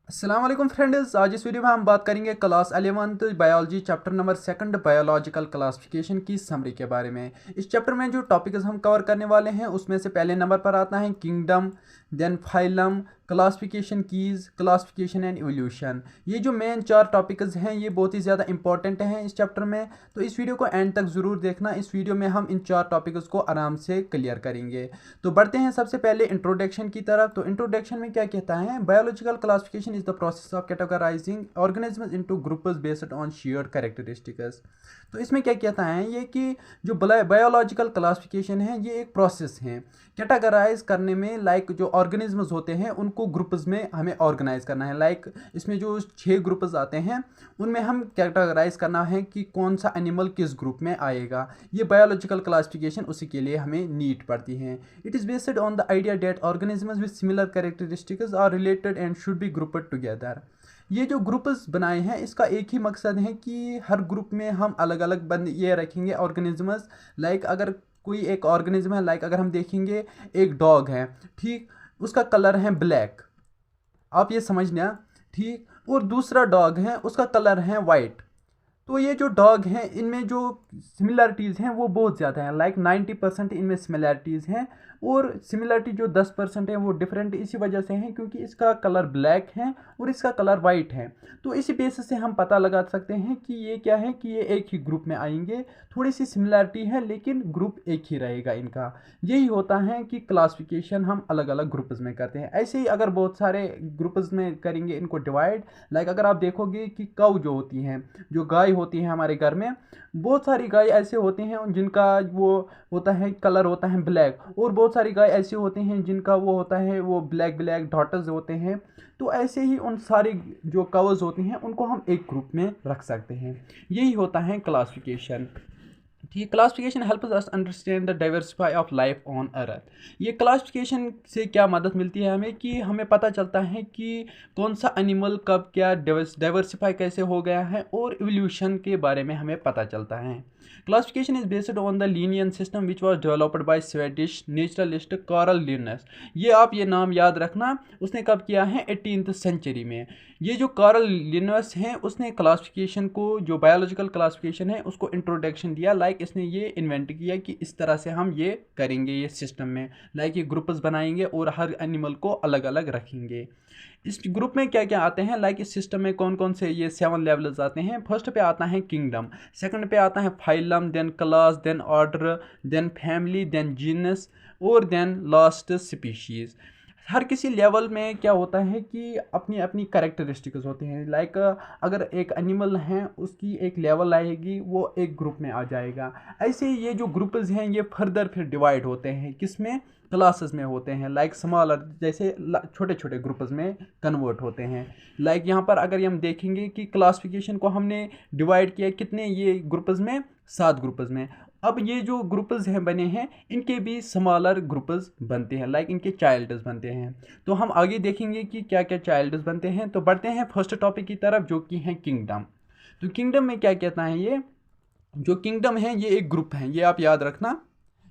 अस्सलाम वालेकुम फ्रेंड्स। आज इस वीडियो में हम बात करेंगे class 11th biology chapter number 2 biological classification की समरी के बारे में। इस चैप्टर में जो टॉपिक्स हम कवर करने वाले हैं उसमें से पहले नंबर पर आता है kingdom, then phylum, classification keys, classification and evolution. ये जो मेन 4 टॉपिक्स हैं ये बहुत ही ज़्यादा इंपॉर्टेंट हैं इस चैप्टर में, तो इस वीडियो को एंड तक ज़रूर देखना। इस वीडियो में हम इन 4 टॉपिक्स को आराम से क्लियर करेंगे। तो बढ़ते हैं सबसे पहले इंट्रोडक्शन की तरफ। तो इंट्रोडक्शन में क्या कहता है, biological classification is the process of categorising organisms into groups based on shared characteristics. तो इसमें क्या कहता है ये कि जो बायोलॉजिकल क्लासिफिकेशन है ये एक प्रोसेस है कैटेगराइज करने में। लाइक जो ऑर्गेनिज्म्स होते हैं उनको ग्रुप्स में हमें ऑर्गेनाइज करना है। लाइक इसमें जो 6 ग्रुप्स आते हैं उनमें हम कैटेगराइज करना है कि कौन सा एनिमल किस ग्रुप में आएगा। ये बायोलॉजिकल क्लासिफिकेशन उसी के लिए हमें नीड पड़ती है। It is based on the idea that organisms with similar characteristics are related and should be grouped together. ये जो ग्रुप्स बनाए हैं इसका एक ही मकसद है कि हर ग्रुप में हम अलग अलग बंद ये रखेंगे ऑर्गेनिजम्स। लाइक अगर कोई एक ऑर्गेनिज्म है, लाइक अगर हम देखेंगे एक डॉग है, ठीक, उसका कलर है ब्लैक, आप ये समझना, ठीक, और दूसरा डॉग है उसका कलर है वाइट। तो ये जो डॉग हैं इनमें जो सिमिलरिटीज़ हैं वो बहुत ज़्यादा हैं। लाइक 90% इनमें सिमिलरिटीज़ हैं और सिमिलरिटी जो 10% है वो डिफरेंट इसी वजह से हैं क्योंकि इसका कलर ब्लैक है और इसका कलर वाइट है। तो इसी बेसिस से हम पता लगा सकते हैं कि ये क्या है कि ये एक ही ग्रुप में आएंगे। थोड़ी सी सिमिलरिटी है लेकिन ग्रुप एक ही रहेगा इनका। यही होता है कि क्लासिफिकेशन हम अलग अलग ग्रुप्स में करते हैं। ऐसे ही अगर बहुत सारे ग्रुप्स में करेंगे इनको डिवाइड, लाइक अगर आप देखोगे कि काऊ जो होती हैं, जो गाय होती है हमारे घर में, बहुत सारी गाय ऐसे होते हैं जिनका वो होता है कलर होता है ब्लैक, और बहुत सारी गाय ऐसे होते हैं जिनका वो होता है वो ब्लैक ब्लैक डॉट्स होते हैं। तो ऐसे ही उन सारी जो कवर्स होती हैं उनको हम एक ग्रुप में रख सकते हैं। यही होता है क्लासिफिकेशन। ठीक, classification helps us understand the diversify of life on earth. ये क्लासिफिकेशन से क्या मदद मिलती है हमें कि हमें पता चलता है कि कौन सा एनिमल कब क्या डाइवर्सिफाई कैसे हो गया है, और इवोल्यूशन के बारे में हमें पता चलता है। Classification is based on the Linnaean system which was developed by Swedish naturalist Carl Linnaeus. ये नाम याद रखना, उसने कब किया है 18th सेंचुरी में। ये जो कार्ल लिनस हैं उसने क्लासिफिकेशन को, जो बायोलॉजिकल क्लासिफिकेशन है उसको इंट्रोडक्शन दिया। लाइक इसने ये इन्वेंट किया कि इस तरह से हम ये करेंगे ये सिस्टम में। लाइक ये ग्रुप्स बनाएंगे और हर एनिमल को अलग अलग रखेंगे। इस ग्रुप में क्या क्या आते हैं, लाइक इस सिस्टम में कौन कौन से ये 7 लेवल्स आते हैं। फर्स्ट पे आता है किंगडम, सेकंड पे आता है phylum, then class, then order, then family, then genus, और देन लास्ट स्पीशीज़। हर किसी लेवल में क्या होता है कि अपनी अपनी कैरेक्टरिस्टिक्स होते हैं। लाइक अगर एक एनिमल है उसकी एक लेवल आएगी वो एक ग्रुप में आ जाएगा। ऐसे ही ये जो ग्रुप्स हैं ये फर्दर फिर डिवाइड होते हैं, किस में, क्लासेस में होते हैं। लाइक स्मॉलर जैसे छोटे छोटे ग्रुप्स में कन्वर्ट होते हैं। लाइक यहाँ पर अगर हम देखेंगे कि क्लासिफिकेशन को हमने डिवाइड किया कितने ये ग्रुप्स में, 7 ग्रुप्स में। अब ये जो ग्रुप्स हैं बने हैं इनके भी स्मॉलर ग्रुप्स बनते हैं, लाइक इनके चाइल्ड्स बनते हैं। तो हम आगे देखेंगे कि क्या क्या चाइल्ड्स बनते हैं। तो बढ़ते हैं फर्स्ट टॉपिक की तरफ जो कि है किंगडम। तो किंगडम में क्या कहता है, ये जो किंगडम है ये एक ग्रुप है, ये आप याद रखना,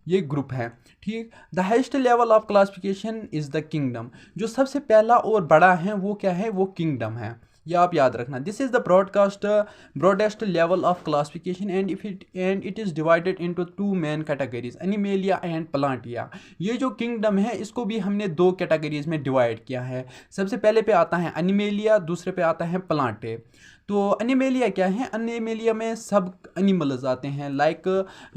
ये ग्रुप है। ठीक, the highest level of classification is the kingdom. जो सबसे पहला और बड़ा है वो क्या है, वो किंगडम है, ये आप याद रखना। This is the broadest level of classification and it is divided into 2 main categories, animalia and plantae. ये जो किंगडम है इसको भी हमने 2 कैटेगरीज में डिवाइड किया है। सबसे पहले पे आता है एनिमेलिया, दूसरे पे आता है प्लांटे। तो एनिमेलिया क्या है, एनिमेलिया में सब एनिमल्स आते हैं। लाइक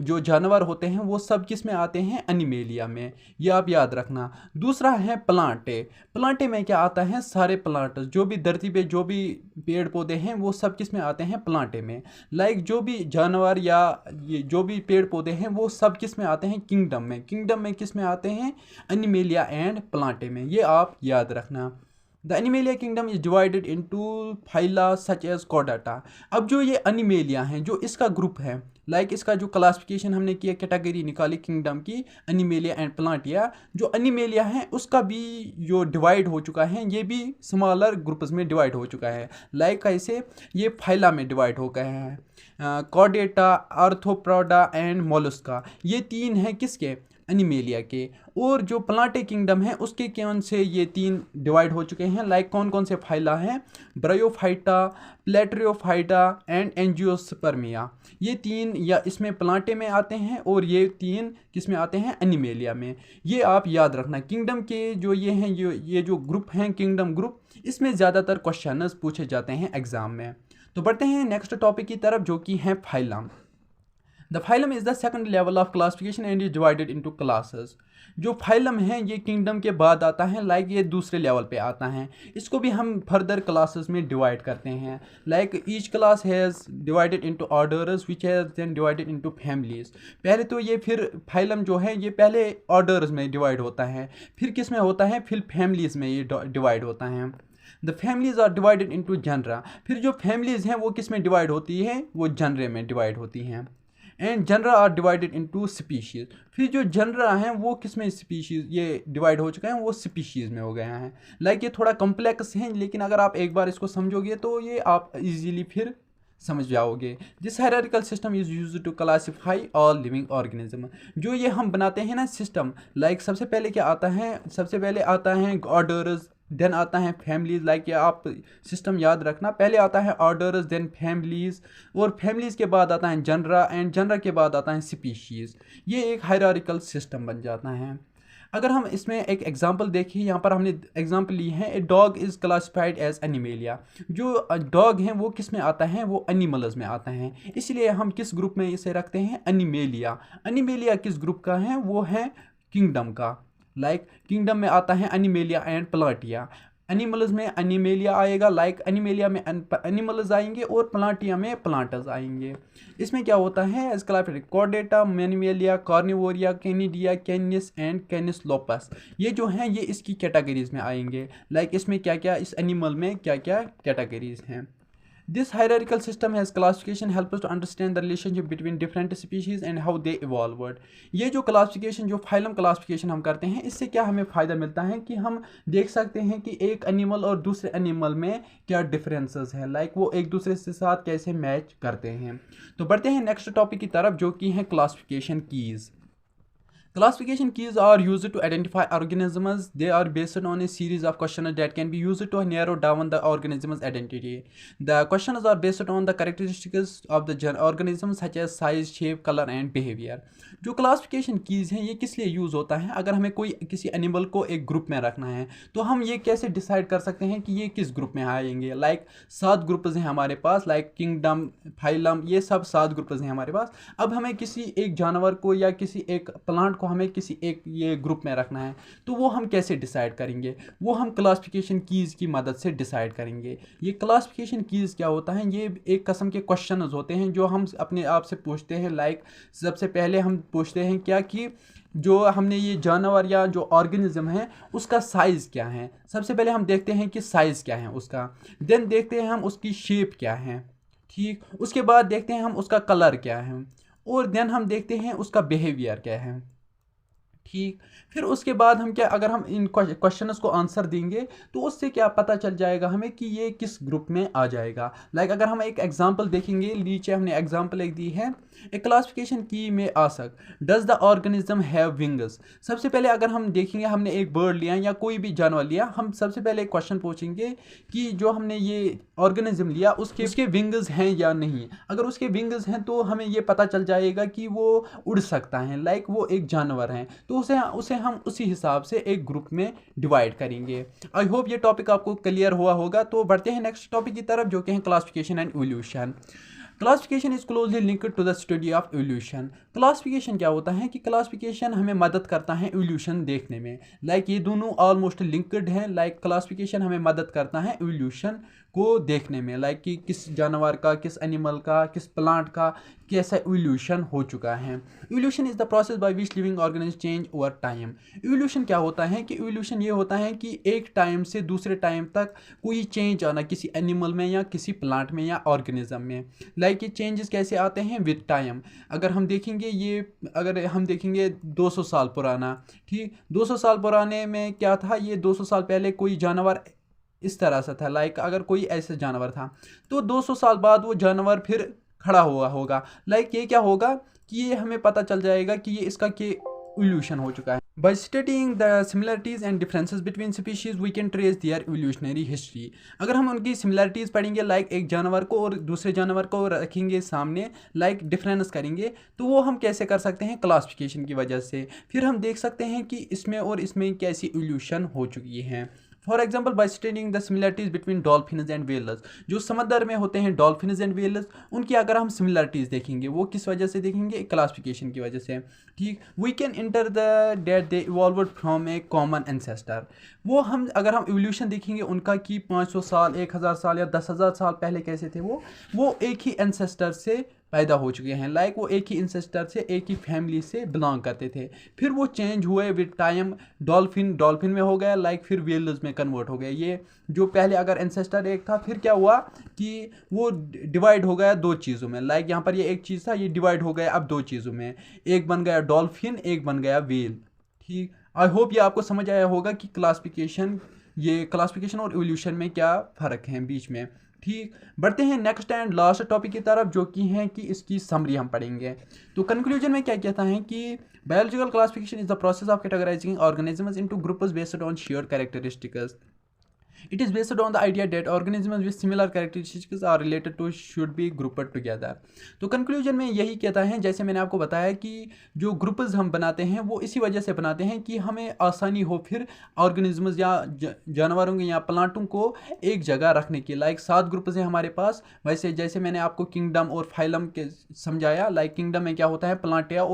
जो जानवर होते हैं वो सब किस में आते हैं, एनिमेलिया में, ये आप याद रखना। दूसरा है प्लांटे। प्लांटे में क्या आता है, सारे प्लांट जो भी धरती पे जो भी पेड़ पौधे हैं वो सब किस में आते हैं, प्लांटे में। लाइक जो भी जानवर या ये जो भी पेड़ पौधे हैं वो सब किस में आते हैं, किंगडम में। किंगडम में किस में आते हैं, एनिमेलिया एंड प्लांटे में, ये आप याद रखना। The Animalia kingdom is divided into phyla such as Chordata. अब जो ये एनिमेलिया हैं, जो इसका ग्रुप है, लाइक इसका जो क्लासिफिकेशन हमने किया, कैटेगरी निकाली किंगडम की, एनिमेलिया एंड प्लांटिया। जो एनिमेलिया है उसका भी जो डिवाइड हो चुका है, ये भी स्मॉलर ग्रुप्स में डिवाइड हो चुका है। लाइक कैसे, ये फाइला में डिवाइड हो गए हैं, कॉर्डेटा, आर्थ्रोपोडा एंड मोलस्का। ये 3 हैं किसके, एनिमेलिया के। और जो प्लांटे किंगडम है उसके कौन से ये 3 डिवाइड हो चुके हैं, लाइक कौन कौन से फाइला हैं, ब्रायोफाइटा, प्लेटरियोफाइटा एंड एंजियोस्पर्मिया। ये 3 या इसमें प्लांटे में आते हैं और ये 3 किस में आते हैं, एनिमेलिया में। ये आप याद रखना। किंगडम के जो ये हैं, ये जो ग्रुप हैं किंगडम ग्रुप, इसमें ज़्यादातर क्वेश्चंस पूछे जाते हैं एग्जाम में। तो बढ़ते हैं नेक्स्ट टॉपिक की तरफ जो कि है phylum. The phylum is the second level of classification and is divided into classes. जो फाइलम है ये किंगडम के बाद आता है, लाइक ये दूसरे लेवल पे आता है। इसको भी हम फर्दर क्लासेस में डिवाइड करते हैं, like each class has divided into orders which has then divided into families. पहले तो ये फिर फाइलम जो है ये पहले ऑर्डर्स में डिवाइड होता है, फिर किस में होता है, फिर फैमिलीज में ये डिवाइड होता है। The families are divided into genera. फिर जो फैमिलीज हैं वो किस में डिवाइड होती है, वो जनरे में डिवाइड होती हैं। And genera are divided into species. फिर जो जनरा हैं वो किस में, स्पीशीज ये डिवाइड हो चुके हैं, वो स्पीशीज में हो गए हैं। लाइक ये थोड़ा कॉम्प्लेक्स हैं, लेकिन अगर आप एक बार इसको समझोगे तो ये आप इजीली फिर समझ जाओगे। This hierarchical system is used to classify all living organism. जो ये हम बनाते हैं ना सिस्टम, लाइक सबसे पहले क्या आता है, सबसे पहले आता है ऑर्डर्स, देन आता है फैमिलीज। लाइक ये आप सिस्टम याद रखना, पहले आता है ऑर्डर्स, देन फैमिलीज, और फैमिलीज के बाद आता है जनरा, एंड जनरा के बाद आता है स्पीशीज। ये एक हायरार्किकल सिस्टम बन जाता है। अगर हम इसमें एक एग्जांपल देखें, यहाँ पर हमने एग्जांपल ली है, a dog is classified as Animalia. जो डॉग हैं वो किस में आता है, वो एनिमल्स में आता है, इसलिए हम किस ग्रुप में इसे रखते हैं, एनिमेलिया। एनिमेलिया किस ग्रुप का है, वो है किंगडम का। लाइक किंगडम में आता है एनिमेलिया एंड प्लांटिया। एनिमल्स में एनिमेलिया आएगा, लाइक एनिमेलिया में एनिमल्स आएंगे और प्लांटिया में प्लांटर्स आएंगे। इसमें क्या होता है, as classified chordata, mammalia, carnivora, canidae, canis and canis lupus. ये जो हैं ये इसकी कैटेगरीज में आएंगे। लाइक इसमें क्या क्या, इस एनिमल में क्या क्या कैटेगरीज हैं। This hierarchical system has classification help us to understand the relationship between different species and how they evolved। ये जो क्लासिफिकेशन, जो फाइलम क्लासिफिकेशन हम करते हैं, इससे क्या हमें फ़ायदा मिलता है कि हम देख सकते हैं कि एक एनिमल और दूसरे एनिमल में क्या डिफरेंसेस हैं, लाइक वो एक दूसरे के साथ कैसे मैच करते हैं। तो बढ़ते हैं नेक्स्ट टॉपिक की तरफ जो कि है classification keys. Classification keys are used to identify organisms. They are based on a series of questions that can be used to narrow down the organism's identity. The questions are based on the characteristics of the organism such as size, shape, color and behavior. जो classification keys हैं ये किस लिए use होता है, अगर हमें कोई किसी एनिमल को एक ग्रुप में रखना है तो हम ये कैसे डिसाइड कर सकते हैं कि ये किस ग्रुप में आएंगे। लाइक 7 ग्रुप्स हैं हमारे पास, लाइक किंगडम, फाइलम, ये सब 7 ग्रुप्स हैं हमारे पास। अब हमें किसी एक जानवर को या किसी एक प्लांट को हमें किसी एक ये ग्रुप में रखना है, तो वो हम कैसे डिसाइड करेंगे, वो हम क्लासिफिकेशन कीज़ की मदद से डिसाइड करेंगे। ये क्लासिफिकेशन कीज़ क्या होता है, ये एक किस्म के क्वेश्चंस होते हैं जो हम अपने आप से पूछते हैं। लाइक सबसे पहले हम पूछते हैं क्या कि जो हमने ये जानवर या जो ऑर्गेनिज्म है उसका साइज़ क्या है। सबसे पहले हम देखते हैं कि साइज़ क्या है उसका, देन देखते हैं हम उसकी शेप क्या है, ठीक, उसके बाद देखते हैं हम उसका कलर क्या है, और देन हम देखते हैं उसका बिहेवियर क्या है, ठीक। फिर उसके बाद हम क्या, अगर हम इन क्वेश्चंस को आंसर देंगे तो उससे क्या पता चल जाएगा हमें कि ये किस ग्रुप में आ जाएगा। लाइक अगर हम एक एग्जांपल देखेंगे, नीचे हमने एग्जांपल एक दी है, ए क्लासिफिकेशन की में ask does the organism have wings. सबसे पहले अगर हम देखेंगे, हमने एक बर्ड लिया या कोई भी जानवर लिया, हम सबसे पहले एक क्वेश्चन पूछेंगे कि जो हमने ये ऑर्गेनिज्म लिया उसके विंग्स हैं या नहीं। अगर उसके विंग्स हैं तो हमें ये पता चल जाएगा कि वो उड़ सकता है, लाइक वो एक जानवर है, तो उसे हम उसी हिसाब से एक ग्रुप में डिवाइड करेंगे। आई होप ये टॉपिक आपको क्लियर हुआ होगा। तो बढ़ते हैं नेक्स्ट टॉपिक की तरफ जो कि है classification and evolution. Classification is closely linked to the study of evolution. Classification क्या होता है कि क्लासिफिकेशन हमें मदद करता है इवोल्यूशन देखने में। लाइक ये दोनों ऑलमोस्ट लिंक्ड हैं। लाइक क्लासिफिकेशन हमें मदद करता है इवोल्यूशन को देखने में, लाइक कि किस जानवर का, किस एनिमल का, किस प्लांट का कैसा इवोल्यूशन हो चुका है। Evolution is the process by which living organism change over time. Evolution क्या होता है कि इवोल्यूशन ये होता है कि एक टाइम से दूसरे टाइम तक कोई चेंज आना किसी एनिमल में या किसी प्लांट में या ऑर्गेनिज्म में। लाइक ये चेंजेस कैसे आते हैं, विद टाइम। अगर हम देखेंगे 200 साल पुराना, ठीक, 200 साल पुराने में क्या था, ये 200 साल पहले कोई जानवर इस तरह से था। लाइक अगर कोई ऐसा जानवर था तो 200 साल बाद वो जानवर फिर खड़ा हुआ होगा। लाइक ये क्या होगा कि ये हमें पता चल जाएगा कि ये इसका इवोल्यूशन हो चुका है। By studying the similarities and differences between species we can trace their evolutionary history. अगर हम उनकी सिमिलरिटीज़ पढ़ेंगे, लाइक एक जानवर को और दूसरे जानवर को रखेंगे सामने, लाइक डिफरेंस करेंगे, तो वो हम कैसे कर सकते हैं, क्लासिफिकेशन की वजह से। फिर हम देख सकते हैं कि इसमें और इसमें कैसी इवोल्यूशन हो चुकी है। For example bye studying the similarities between dolphins and whales, जो समंदर में होते हैं डॉल्फिन्स एंड व्हेल्स, उनकी अगर हम सिमिलरिटीज देखेंगे, वो किस वजह से देखेंगे, क्लासिफिकेशन की वजह से। ठीक, we can infer the that they evolved from a common ancestor. वो हम अगर हम इवोल्यूशन देखेंगे उनका कि 500 साल, 1000 साल या 10,000 साल पहले कैसे थे, वो एक ही एंसेस्टर से पैदा हो चुके हैं। लाइक वो एक ही इंसेस्टर से, एक ही फैमिली से बिलोंग करते थे। फिर वो चेंज हुए विद टाइम, डॉल्फिन में हो गया, लाइक फिर व्हेल्स में कन्वर्ट हो गया। ये जो पहले अगर एंसेस्टर एक था, फिर क्या हुआ कि वो डिवाइड हो गया दो चीज़ों में। लाइक यहाँ पर ये एक चीज़ था, ये डिवाइड हो गया अब दो चीज़ों में, एक बन गया डॉल्फिन, एक बन गया व्हेल। ठीक, आई होप ये आपको समझ आया होगा कि क्लासिफिकेशन और इवोल्यूशन में क्या फ़र्क है बीच में। ठीक, बढ़ते हैं नेक्स्ट एंड लास्ट टॉपिक की तरफ, जो कि है कि इसकी समरी हम पढ़ेंगे। तो कंक्लूजन में क्या कहता है कि biological classification is the process of categorising organisms into groups based on shared characteristics. It is based on the idea that organisms with similar characteristics are related to should be grouped together। तो conclusion में यही कहता है, जैसे मैंने आपको बताया कि जो ग्रुप्स हम बनाते हैं वो इसी वजह से बनाते हैं कि हमें आसानी हो फिर ऑर्गेनिजम्स या जानवरों या प्लांटों को एक जगह रखने की। लाइक 7 ग्रुप्स हैं हमारे पास। वैसे जैसे मैंने आपको किंगडम और फाइलम के समझाया, लाइक किंगडम में क्या होता है, प्लांटिया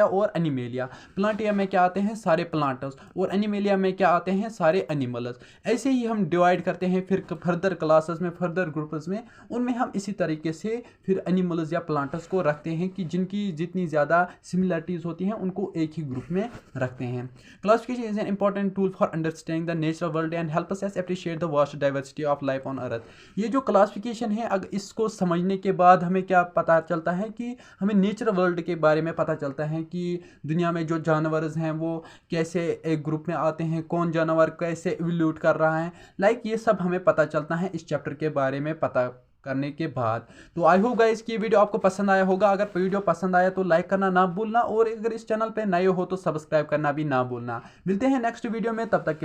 और एनिमेलिया। प्लांटिया में क्या आते हैं, सारे प्लांटस, और एनिमेलिया में क्या आते हैं, सारे एनिमल्स। ऐसे ही हम डिवाइड करते हैं फिर फर्दर क्लासेस में, फर्दर ग्रुप्स में, उनमें हम इसी तरीके से फिर एनिमल्स या प्लांटस को रखते हैं कि जिनकी जितनी ज़्यादा सिमिलरिटीज़ होती हैं उनको एक ही ग्रुप में रखते हैं। Classification is an important tool for understanding the natural world and help us appreciate the vast diversity of life on earth. ये जो क्लासिफिकेशन है, अगर इसको समझने के बाद हमें क्या पता चलता है कि हमें नेचुरल वर्ल्ड के बारे में पता चलता है कि दुनिया में जो जानवर हैं वो कैसे एक ग्रुप में आते हैं, कौन जानवर कैसे इवोल्यूट कर रहा है। लाइक ये सब हमें पता चलता है इस चैप्टर के बारे में पता करने के बाद। तो आई होप गाइस कि ये वीडियो आपको पसंद आया होगा। अगर वीडियो पसंद आया तो लाइक करना ना भूलना, और अगर इस चैनल पे नए हो तो सब्सक्राइब करना भी ना भूलना। मिलते हैं नेक्स्ट वीडियो में, तब तक के